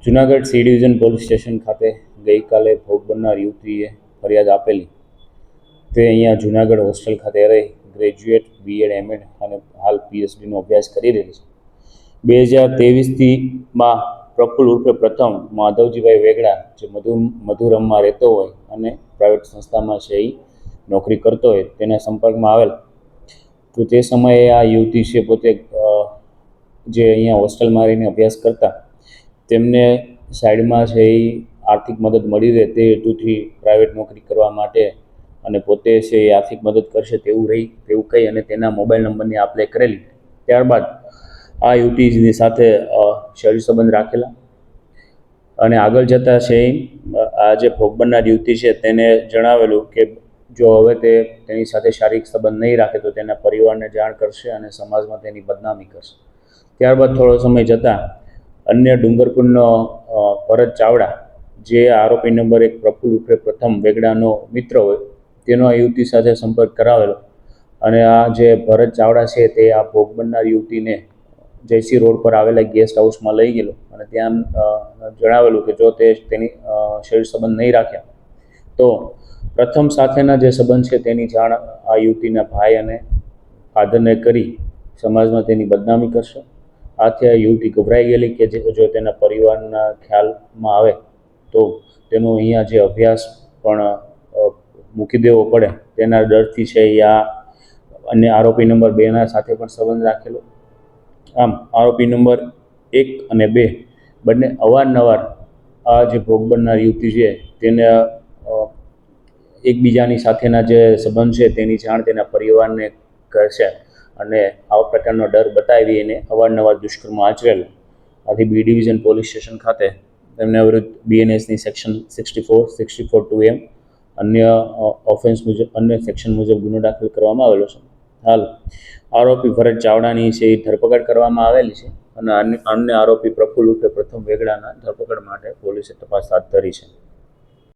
Junagadh C division police station ખાતે ગઈકાલે ભોગ બનનાર યુવતીએ ફરિયાદ આપેલી. તે અહીંયા જુનાગઢ હોસ્ટેલ ખાતે રહી ગ્રેજ્યુએટ બીએડ એમએડ અને હાલ પીએચડીનો અભ્યાસ કરી રહી છે. 2023માં પ્રફુલ્લ ઉર્ફે પ્રથમ માધવજીભાઈ વેગડા, જે મધુરમમાં રહેતો હોય અને પ્રાઇવેટ સંસ્થામાં છે એ નોકરી કરતો હોય, તેના સંપર્કમાં આવેલ. તો તે સમયે આ યુવતી છે પોતે જે અહીંયા હોસ્ટેલમાં રહીને અભ્યાસ કરતા, તેમને સાઈડમાં છે એ આર્થિક મદદ મળી રહે તે હેતુથી પ્રાઇવેટ નોકરી કરવા માટે અને પોતે છે એ આર્થિક મદદ કરશે તેવું કહી અને તેના મોબાઈલ નંબરની આપ-લે કરેલી. ત્યારબાદ આ યુવતીની સાથે શરીર સંબંધ રાખેલા અને આગળ જતાં છે આ જે ભોગ બનનાર યુવતી છે તેને જણાવેલું કે જો હવે તેની સાથે શારીરિક સંબંધ નહીં રાખે તો તેના પરિવારને જાણ કરશે અને સમાજમાં તેની બદનામી કરશે. ત્યારબાદ થોડો સમય જતાં અન્ય ડુંગરપુરનો ભરત ચાવડા, જે આરોપી નંબર 1 પ્રફુલ્લ ઉર્ફે પ્રથમ વેગડાનો મિત્ર હોય, તેનો આ યુવતી સાથે સંપર્ક કરાવેલો અને આ જે ભરત ચાવડા છે તે આ ભોગ બનનાર યુવતીને જયસી રોડ પર આવેલા ગેસ્ટ હાઉસમાં લઈ ગયેલો અને ત્યાં જણાવેલું કે જો તેની શરીર સંબંધ નહીં રાખ્યા તો પ્રથમ સાથેના જે સંબંધ છે તેની જાણ આ યુવતીના ભાઈ અને ફાધરને કરી સમાજમાં તેની બદનામી કરશે. આથી આ યુવતી ગભરાઈ ગયેલી કે જો તેના પરિવારના ખ્યાલમાં આવે તો તેનો અહીંયા જે અભ્યાસ પણ મૂકી દેવો પડે તેના ડરથી છે આ અન્ય આરોપી નંબર 2ના સાથે પણ સંબંધ રાખેલો. આમ આરોપી નંબર 1 અને 2 બંને અવારનવાર આ જે ભોગ બનનાર યુવતી છે તેને એકબીજાની સાથેના જે સંબંધ છે તેની જાણ તેના પરિવારને કરશે અને આવા પ્રકારનો ડર બતાવી એને અવારનવાર દુષ્કર્મ આચરેલું. આથી બી ડિવિઝન પોલીસ સ્ટેશન ખાતે તેમના વિરુદ્ધ બીએનએસની સેક્શન 64, 64(2)M અન્ય ઓફેન્સ મુજબ અન્ય સેક્શન મુજબ ગુનો દાખલ કરવામાં આવેલો છે. હાલ આરોપી ભરત ચાવડાની છે એ ધરપકડ કરવામાં આવેલી છે અને અન્ય આરોપી પ્રફુલ્લ ઉર્ફે પ્રથમ વેગડાના ધરપકડ માટે પોલીસે તપાસ હાથ ધરી છે.